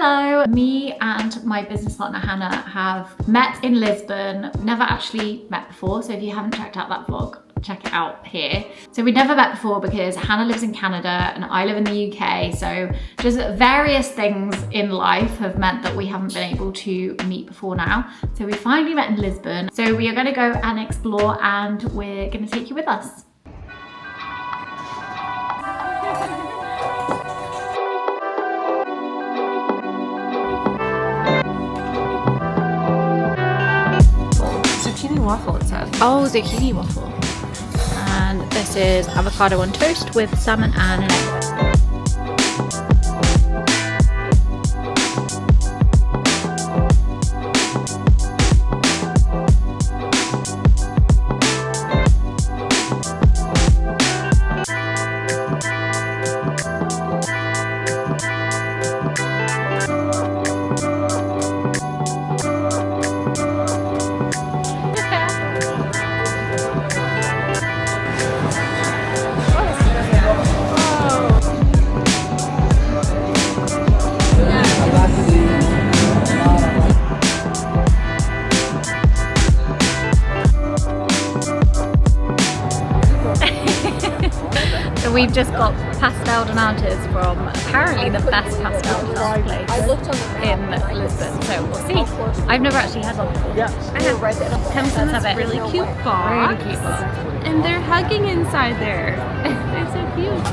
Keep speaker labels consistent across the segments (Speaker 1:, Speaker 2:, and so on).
Speaker 1: Hello! Me and my business partner Hannah have met in Lisbon, never actually met before, so if you haven't checked out that vlog, check it out here. So we never met before because Hannah lives in Canada and I live in the UK, so just various things in life have meant that we haven't been able to meet before now. So we finally met in Lisbon. So we are going to go and explore and we're going to take you with us.
Speaker 2: Zucchini waffle, it says.
Speaker 1: Oh, zucchini waffle. And this is avocado on toast with salmon and an egg. So we've just got pastel de natas from apparently the best pastel de nata place in Lisbon. So we'll see. I've never actually had one before.
Speaker 2: I have Kempson's really cute box.
Speaker 1: Really cute box.
Speaker 2: And they're hugging inside there. They're so cute.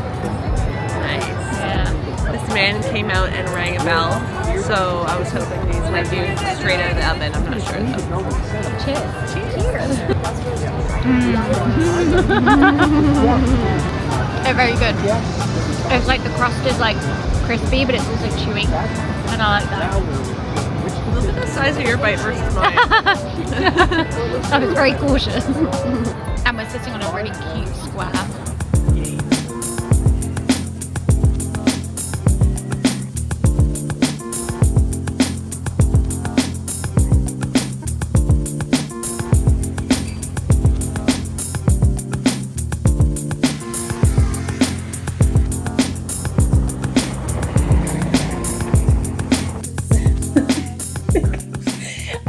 Speaker 2: Nice. Yeah. This man came out and rang a bell, so I was hoping these might be straight out of the oven. I'm not sure though.
Speaker 1: Cheers.
Speaker 2: Cheers.
Speaker 1: They're very good. It's like the crust is like crispy, but it's also chewy, and I like that.
Speaker 2: Look at the size of your bite versus mine.
Speaker 1: I was very cautious. And we're sitting on a really cute square.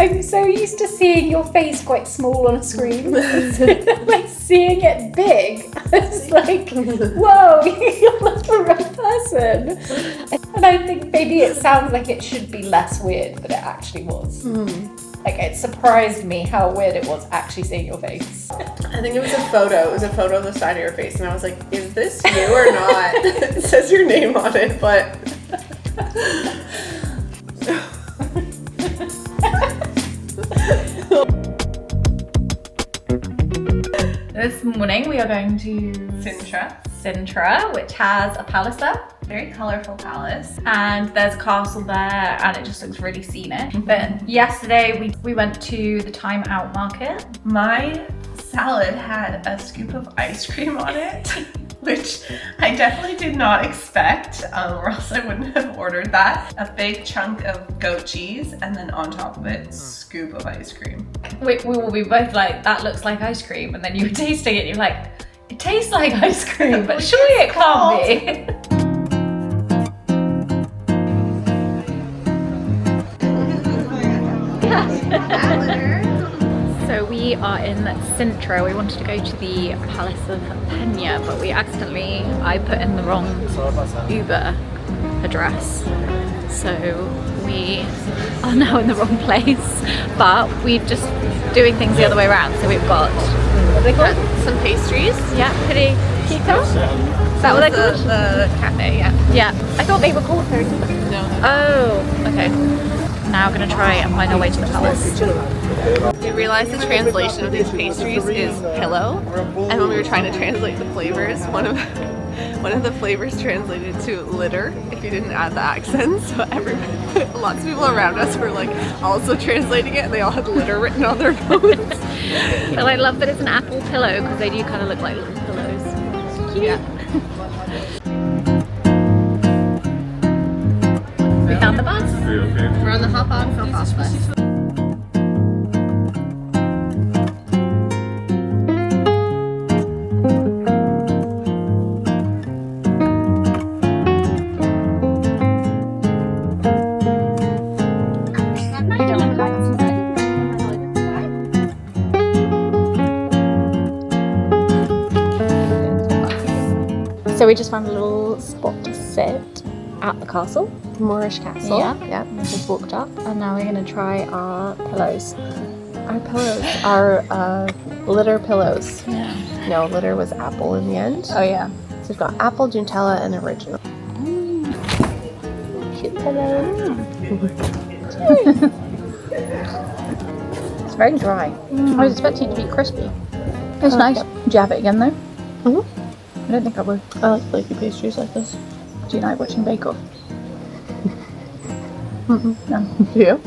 Speaker 1: I'm so used to seeing your face quite small on a screen. Like seeing it big, it's like, whoa, you're not the right person. And I think maybe it sounds like it should be less weird, but it actually was. Like it surprised me how weird it was actually seeing your face.
Speaker 3: I think it was a photo. It was a photo of the side of your face, and I was like, is this you or not? It says your name on it, but...
Speaker 1: This morning we are going to Sintra, which has a palace there.
Speaker 2: Very colorful palace.
Speaker 1: And there's a castle there and it just looks really scenic. But yesterday we went to the Time Out market.
Speaker 2: My salad had a scoop of ice cream on it, which I definitely did not expect, or else I wouldn't have ordered that. A big chunk of goat cheese, and then on top of it, scoop of ice cream.
Speaker 1: We will be both like, that looks like ice cream, and then you were tasting it and you're like, it tastes like ice cream, but surely it can't be. So we are in Sintra. We wanted to go to the Palace of Pena, but I put in the wrong Uber address. So we are now in the wrong place, but we're just doing things the other way around. So we've got, what are they called?
Speaker 2: Some pastries.
Speaker 1: Yeah, pretty Kiko? Is that what they're called?
Speaker 2: The cafe, yeah.
Speaker 1: Yeah, I thought they were called Kiko.
Speaker 2: No.
Speaker 1: Oh, okay. Now we're gonna try and find our way to the palace.
Speaker 2: We realized the translation of these pastries is pillow, and when we were trying to translate the flavors, one of the flavors translated to litter if you didn't add the accents. So lots of people around us were like also translating it, and they all had litter written on their phones.
Speaker 1: But I love that it's an apple pillow because they do kind of look like little pillows. It's cute.
Speaker 2: Yeah.
Speaker 1: We found the bus.
Speaker 2: We're on the hop off bus.
Speaker 1: So we just found a little spot to sit at the castle.
Speaker 2: Moorish castle.
Speaker 1: Yeah. We just walked up and now we're going to try our pillows.
Speaker 2: Our pillows are litter pillows.
Speaker 1: Yeah.
Speaker 2: No, litter was apple in the end.
Speaker 1: Oh yeah.
Speaker 2: So we've got apple, Nutella, and original. Cute pillow.
Speaker 1: It's very dry. I was expecting it to be crispy. It's nice. Do you have it again though? I don't think I would.
Speaker 2: I like flaky pastries like this.
Speaker 1: Do you like watching Bake Off? No.
Speaker 2: Do you?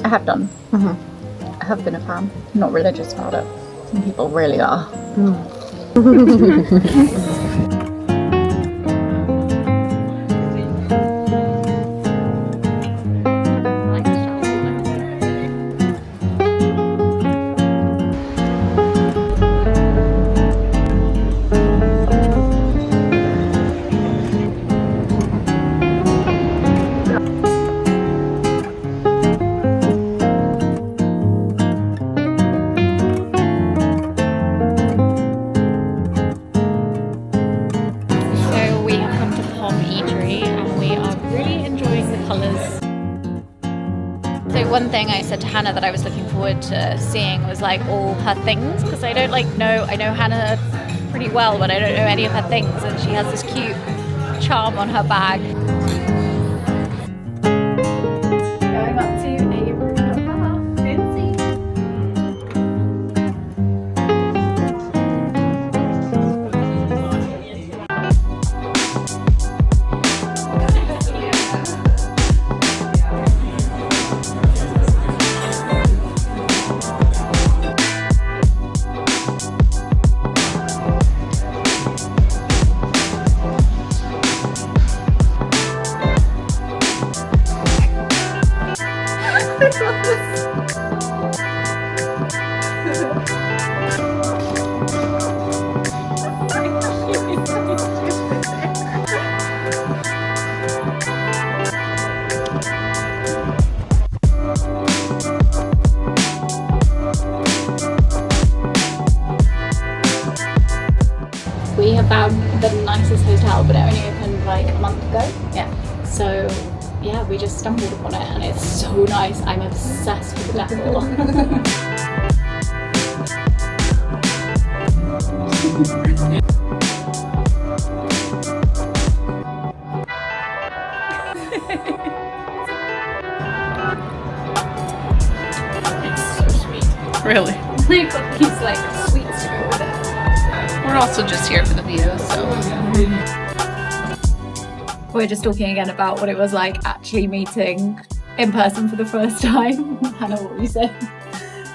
Speaker 1: I have done. I have been a fan. I'm not religious about it. Some people really are. One thing I said to Hannah that I was looking forward to seeing was like all her things, because I don't know Hannah pretty well, but I don't know any of her things, and she has this cute charm on her bag. Going up to a rooftop bar. Fancy. We have found the nicest hotel, but it only opened like a month ago. Yeah. So yeah, we just stumbled upon it and it's so nice. I'm obsessed with the decor.
Speaker 2: It's so sweet. Really?
Speaker 1: They got these like sweets to go with it.
Speaker 2: We're also just here for the view, so.
Speaker 1: We're just talking again about what it was like actually meeting in person for the first time. Hannah, what were you saying?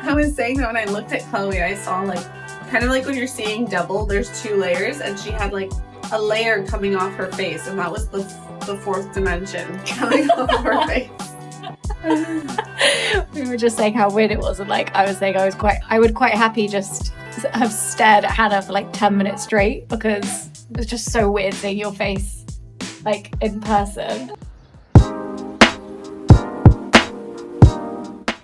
Speaker 3: I was saying that when I looked at Chloe, I saw like, kind of like when you're seeing double, there's two layers, and she had like a layer coming off her face, and that was the fourth dimension coming off of her face.
Speaker 1: We were just saying how weird it was, and like I was saying I would quite happy just have stared at Hannah for like 10 minutes straight, because it was just so weird seeing your face like in person.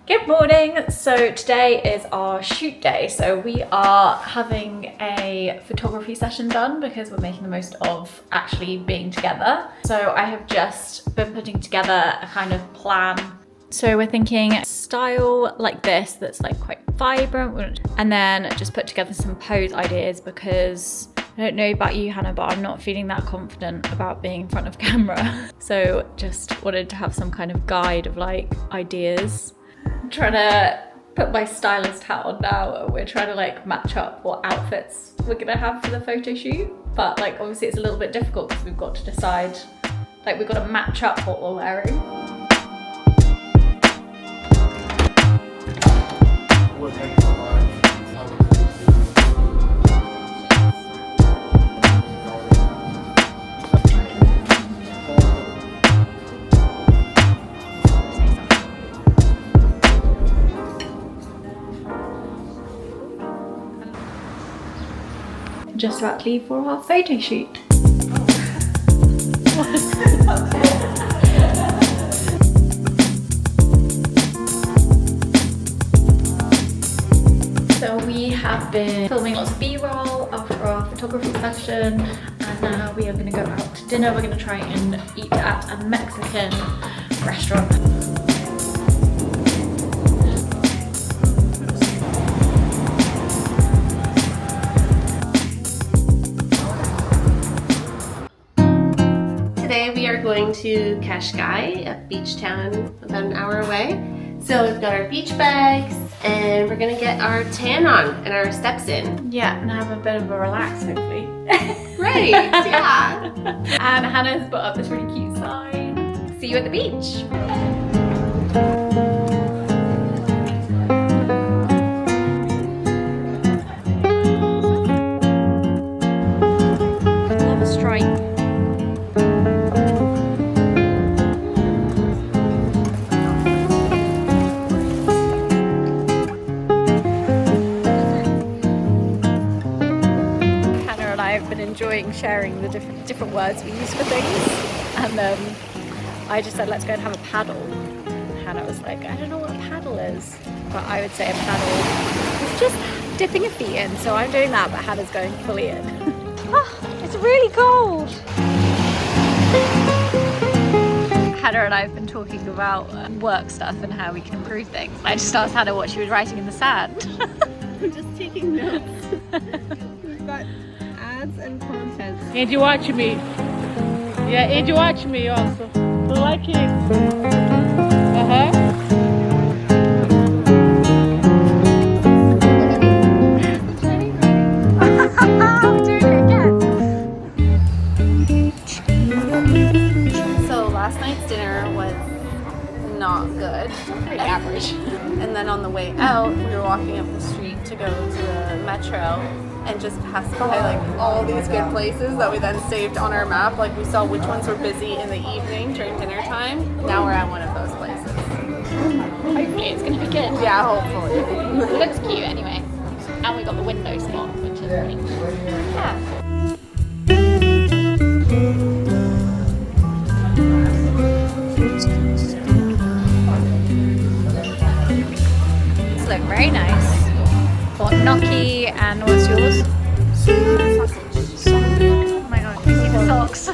Speaker 1: Good morning. So today is our shoot day. So we are having a photography session done because we're making the most of actually being together. So I have just been putting together a kind of plan. So we're thinking style like this that's like quite vibrant, and then just put together some pose ideas, because I don't know about you, Hannah, but I'm not feeling that confident about being in front of camera. So just wanted to have some kind of guide of like ideas. I'm trying to put my stylist hat on now, and we're trying to like match up what outfits we're gonna have for the photo shoot. But like obviously it's a little bit difficult because we've got to decide, like we've got to match up what we're wearing. Just about to leave for our photo shoot. So we have been filming lots of B-roll after our photography session, and now we are going to go out to dinner. We're going to try and eat at a Mexican restaurant.
Speaker 2: Today we are going to Cascais, a beach town about an hour away. So we've got our beach bags and we're gonna get our tan on and our steps in.
Speaker 1: Yeah, and have a bit of a relax, hopefully.
Speaker 2: Right, yeah.
Speaker 1: And Hannah's put up this really cute sign. See you at the beach. Love a stripe. I've been enjoying sharing the different words we use for things, and I just said let's go and have a paddle. Hannah was like, I don't know what a paddle is, but I would say a paddle is just dipping your feet in, so I'm doing that, but Hannah's going fully in. Oh, it's really cold. Hannah and I have been talking about work stuff and how we can improve things. I just asked Hannah what she was writing in the sand.
Speaker 3: I'm just taking notes. We've got ads and content.
Speaker 4: And you watch me. Yeah, and you watch me also. So like it.
Speaker 1: I'm doing it again.
Speaker 2: So last night's dinner was not good.
Speaker 1: Pretty average.
Speaker 2: And then on the way out, we were walking up the street to go to the metro and just passed by like all these good places that we then saved on our map. Like we saw which ones were busy in the evening during dinner time. Now we're at one of those places.
Speaker 1: Hopefully it's going to be good.
Speaker 2: Yeah, hopefully.
Speaker 1: It looks cute anyway. And we got the window spot, which is great. Yeah. These look very nice. Got gnocchi and what's yours? Sausage. Oh my god, can you see the socks?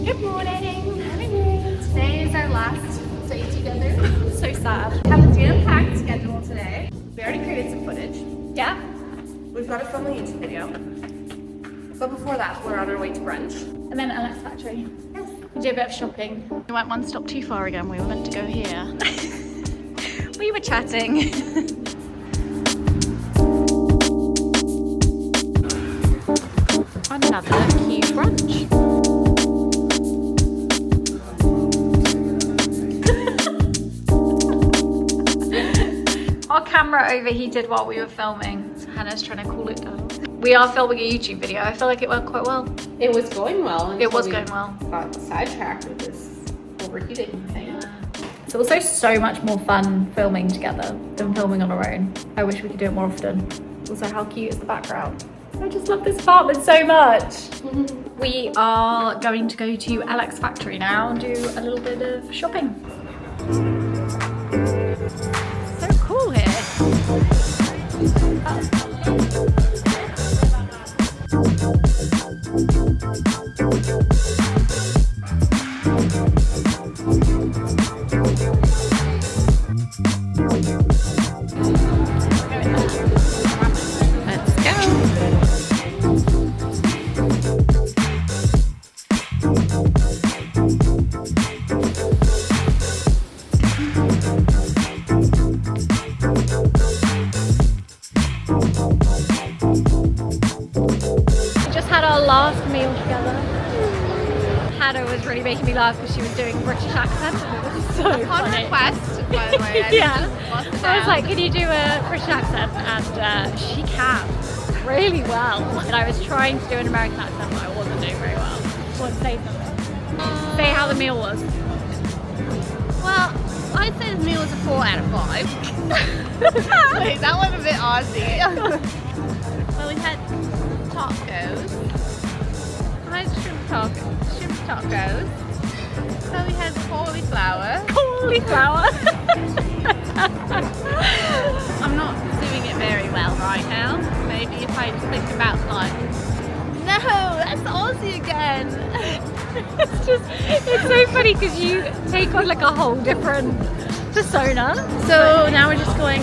Speaker 1: Good morning.
Speaker 2: Today is our last day together.
Speaker 1: So sad.
Speaker 2: We have a jam-packed schedule today. We already created some footage.
Speaker 1: Yeah?
Speaker 2: We've got to film a YouTube video. But before that, we're on our way to brunch.
Speaker 1: And then Alex Factory. Yes. We did a bit of shopping. We went one stop too far again. We were meant to go here. We were chatting. Another cute brunch. Our camera overheated while we were filming, so Hannah's trying to cool it down. We are filming a YouTube video. I feel like it went quite well.
Speaker 2: It was going well.
Speaker 1: It was going well.
Speaker 2: Got sidetracked with this overheating thing.
Speaker 1: It's also so much more fun filming together than filming on our own. I wish we could do it more often. Also, how cute is the background? I just love this apartment so much. We are going to go to Alex Factory now and do a little bit of shopping. So cool here. Let's go. We just had our last meal together. Hannah was really making me laugh because she was doing a British accent and it was so
Speaker 2: On
Speaker 1: funny.
Speaker 2: request, by the way.
Speaker 1: I was like, can you do a British accent? And she can really well. And I was trying to do an American accent, but I wasn't doing very well. What say something? Say how the meal was.
Speaker 2: Well, I'd say this meal was a 4 out of 5. Wait, that was a bit Aussie. Well, we had tacos. Nice shrimp tacos. Shrimp tacos. So we had cauliflower.
Speaker 1: Cauliflower.
Speaker 2: I'm not
Speaker 1: think about life.
Speaker 2: No, that's Aussie again.
Speaker 1: It's so funny because you take on like a whole different persona.
Speaker 2: So now we're just going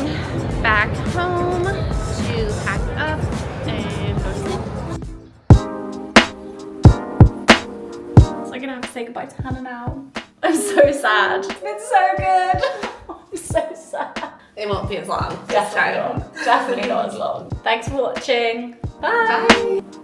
Speaker 2: back home to pack up and go to sleep.
Speaker 1: So I'm gonna have to say goodbye to Hannah now. I'm so sad. It's so good. I'm so sad.
Speaker 2: It won't be as long.
Speaker 1: Definitely not as long. Thanks for watching. Bye.
Speaker 2: Bye.